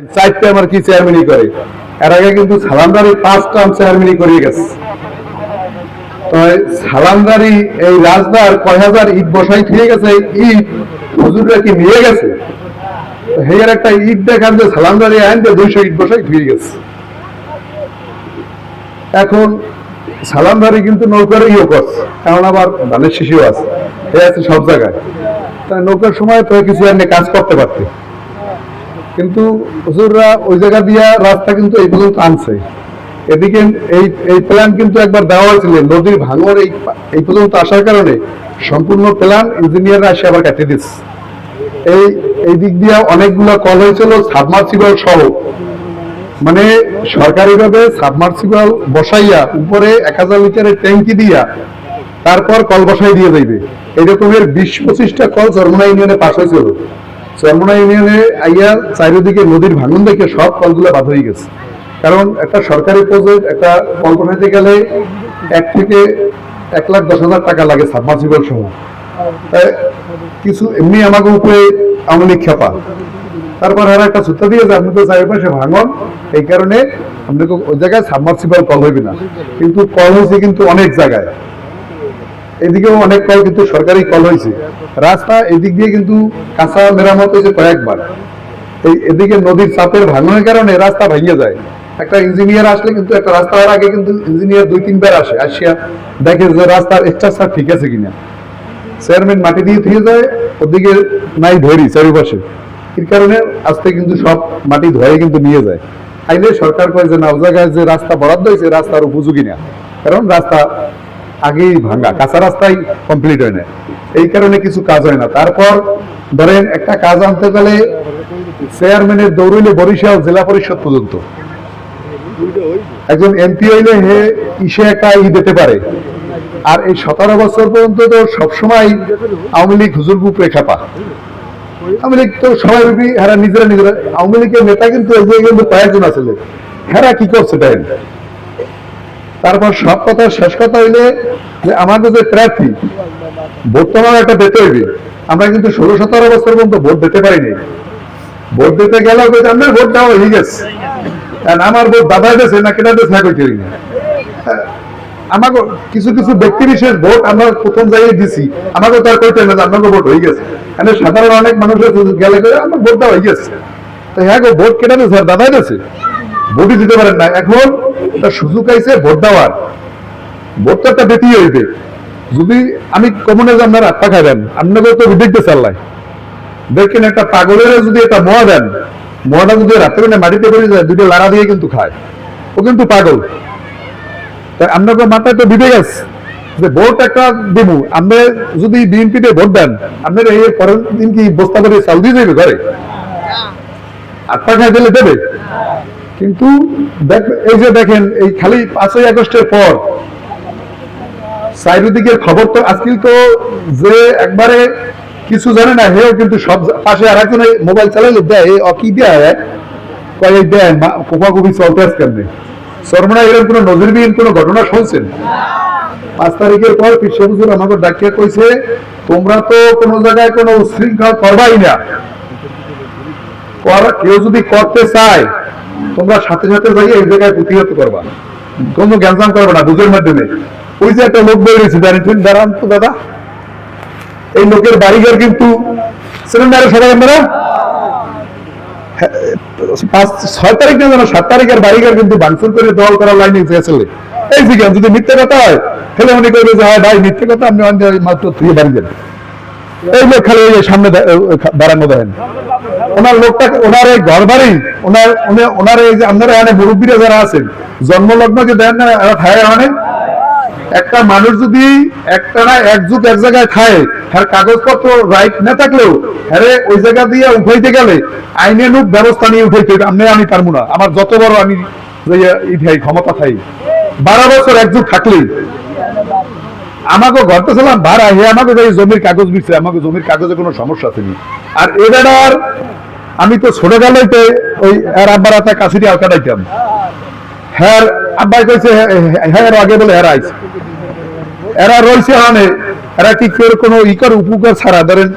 চারটে আমার কি চেয়ারম্যানই করে, এর আগে কিন্তু সালামদারি 5 টার্ম চেয়ারম্যানই করে গেছে। তো সালামদারি এই রাজদার কয় হাজার ইট বসাই ঠিক গেছে, ইট হুজুররা কি নিয়ে গেছে? হেয়ার একটা ইট দেখান যে সালামদারি আনতে 200 ইট বসাই ঠিক গেছে। এখন সালামদারি কিন্তু নৌকার ইয়ে করছে, কারণ আবার ধানের শিশিও আছে, এ আছে সব জায়গায়। তাই নৌকার সময় তো কিছু এনে কাজ করতে পারতে, কিন্তু হুজুররা ওই জায়গা দিয়া রাস্তা কিন্তু এই পর্যন্ত আনছে। এদিকে এই প্ল্যান কিন্তু একবার দেওয়া হয়েছিল, নদীর ভাঙর এই পর্যন্ত আসার কারণে সম্পূর্ণ প্ল্যান ইঞ্জিনিয়াররা এসে আবার কাটিয়ে দিচ্ছে। এই দিক দিয়ে অনেকগুলো কল হয়েছিল সাবমার্সিবল সহ, মানে সরকারিভাবে সাবমার্সিবল বসাইয়া উপরে 1000 লিটারের ট্যাঙ্কি দিয়া তারপর কল বসাই দিয়ে যাইবে। এরকমের 20-25টা কল চরমোনা ইউনিয়নে পাস হয়েছিল। চরমোনা ইউনিয়নে আইয়া চারিদিকে নদীর ভাঙন দেখে সব কলগুলো বাদ হয়ে গেছে। কারণ একটা সরকারি প্রজেক্ট, একটা কল বসাইতে গেলে 1 থেকে 1,10,000 টাকা লাগে সাবমার্সিবল সহ। কিছু এমনি আমাকে উপরে আওয়ামী লীগ খেপা, তারপর আর একটা সূত্র দিয়ে যে আপনি তো চারিপাশে ভাঙন, এই কারণে আপনাকে ওই জায়গায় সাবমার্সিবল কল হইবে না। কিন্তু কল হয়েছে কিন্তু অনেক জায়গায়, এদিকেও অনেক কল কিন্তু সরকারি কল হয়েছে। রাস্তা এদিক দিয়ে কিন্তু কাঁচা মেরামত হয়েছে কয়েকবার। এদিকে নদীর চাপের ভাঙনের কারণে রাস্তা ভেঙে যায়। একটা ইঞ্জিনিয়ার আসলে কিন্তু একটা রাস্তা হওয়ার আগে কিন্তু ইঞ্জিনিয়ার 2-3 বার আসিয়া দেখে যে রাস্তার স্ট্রাকচার ঠিক আছে কিনা। চেয়ারম্যান মাটি দিয়ে থুয়ে যায়, ওদিকে নাই ধরি চারিপাশে, এর কারণে আজকে কিন্তু সব মাটি ধরে কিন্তু নিয়ে যায়। আইলে সরকার কয় যে না, ও জায়গায় যে রাস্তা বরাদ্দ হয়েছে রাস্তার উপযোগী না, কারণ রাস্তা আগেই ভাঙা, কাঁচা রাস্তাই কমপ্লিট হয় না, এই কারণে কিছু কাজ হয় না। তারপর ধরেন একটা কাজ আনতে গেলে চেয়ারম্যানের দৌড়ইলে বরিশাল জেলা পরিষদ পর্যন্ত, একজন এমপি হইলে হে ইসে একটা দিতে পারে। আর এই 17 বছর পর্যন্ত তো সবসময় আওয়ামী লীগ হুজুর গ্রুপ রেখাপা, আওয়ামী লীগ তো সবাই হেরা নিজেরা আওয়ামী লীগের নেতা কিন্তু কিন্তু কয়েকজন আছে, হেরা কি করছে দেন। তারপর সব কথা শেষ কথা হইলে যে আমাদের যে প্রার্থী ভোট তো একটা দিতে হইবে। আমরা কিন্তু 16-17 বছর পর্যন্ত ভোট দিতে পারিনি। ভোট দিতে গেলেও আপনার ভোট দেওয়া হয়ে গেছে, আমার ভোট দাদা দিয়েছে না কেটা দিয়েছে না কইতে না। আমাকে কিছু কিছু ব্যক্তি বিশেষ ভোট আমরা প্রথম জায়গায় দিছি, আমাকে তো আর কইতে না যে আপনাকে ভোট হয়ে গেছে। মানে সাধারণ অনেক মানুষের গেলে আমার ভোট দেওয়া হয়ে গেছে, তো হ্যাঁ গো ভোট কেটে দিয়েছে দাদাই দিয়েছে, ভোটই দিতে পারেন না। এখন একটা সুযোগ আইছে ভোট দেওয়ার, ভোট তো একটা দিতেই হইবে। যদি আমি কমনে যে আপনারা আত্মা খাইবেন, আপনাকে তো দেখতে চাল্লাই দেখেন একটা পাগলের যদি একটা মোয়া দেন, মোয়াটা যদি রাত্রে মাটিতে পড়ে যায়, 2টা লাড়া দিয়ে কিন্তু খায়, ও কিন্তু পাগল। তাই আপনাকে মাথায় তো বিবেক আছে যে ভোট একটা দেবো, আপনি যদি বিএনপিতে ভোট দেন, আপনার এই পরের দিন কি বস্তা করে চাল দিয়ে যাবে ঘরে? আত্মা খাই দিলে দেবে? কিন্তু এই যে দেখেন এই খালি 5ই আগস্টের পর চারিদিকের খবর তো আজকাল তো যে একবারে কিছু জানে না, হেও কিন্তু সব পাশে আর একজন মোবাইল চালাইলে দেয় কি দেয় কয়েক দেয় কোপাকুপি চলতে আসে কেমনি। চরমোনা এরকম কোন নজিরবিহীন কোন ঘটনা শুনছেন? 5 তারিখের পর কৃষ্ণ হুজুর আমাকে ডাকিয়ে কইছে, তোমরা তো কোন জায়গায় কোনো উশৃঙ্খল করবাই না, কেউ যদি করতে চায় তোমরা সাথে সাথে যাই এই জায়গায় প্রতিহত করবা, কোনো গ্যাঞ্জাম করবে না বুঝের মাধ্যমে। ওই যে একটা লোক বেরিয়েছে দাঁড়ান তো দাদা, এই লোকের বাড়িঘর কিন্তু সিলিন্ডারের সবাই আপনারা 6 তারিখ না জানো 7 তারিখের বাড়িঘর কিন্তু ভাঙচুর করে দল করার লাইনে গেছিল। এই যে যদি মিথ্যে কথা হয় তাহলে উনি করবে যে হ্যাঁ ভাই মিথ্যে কথা, আপনি মাত্র 3 বাড়ি যান। এই লোক খালি সামনে দাঁড়ানো দেন, ওনার লোকটা ওনার এই ঘর বাড়ি ওনার এই যে আপনারা এখানে মুরব্বীরা যারা আছেন জন্মলগ্ন যে দেন না খায়, মানে একটা মানুষ যদি একটা না এক যুগ এক জায়গায় খায়, তার কাগজপত্র রাইট না থাকলেও হ্যাঁ ওই জায়গা দিয়ে উঠাইতে গেলে আইনানুগ ব্যবস্থা নিয়ে উঠাইতে আমি পারবো না। আমার যত বড় আমি ক্ষমতা থাই, 12 বছর এক যুগ থাকলেই আমাকে ঘরতে ছিলাম ভাড়া, হে আমাকে জমির কাগজ দিচ্ছে, আমাকে জমির কাগজে কোনো সমস্যা আসেনি। আর এবার আমি তো ছোট গেলেই ওই এর আব্বার হাতে কাছিটি আলকা ডাইতাম, হ্যাঁ আব্বাই কইছে হ্যাঁ আগে বলে এরা আইছে, এরা রয়েছে মানে এরা কি কেউ কোনো ইকার উপকার ছাড়া ধরেন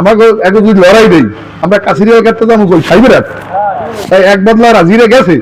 আমাকে এক যদি লড়াই দেই, আমরা কাছিরিয়া কাটতে যাবো খাইবে রাখ তাই এক বদলা রাজিরে গেছে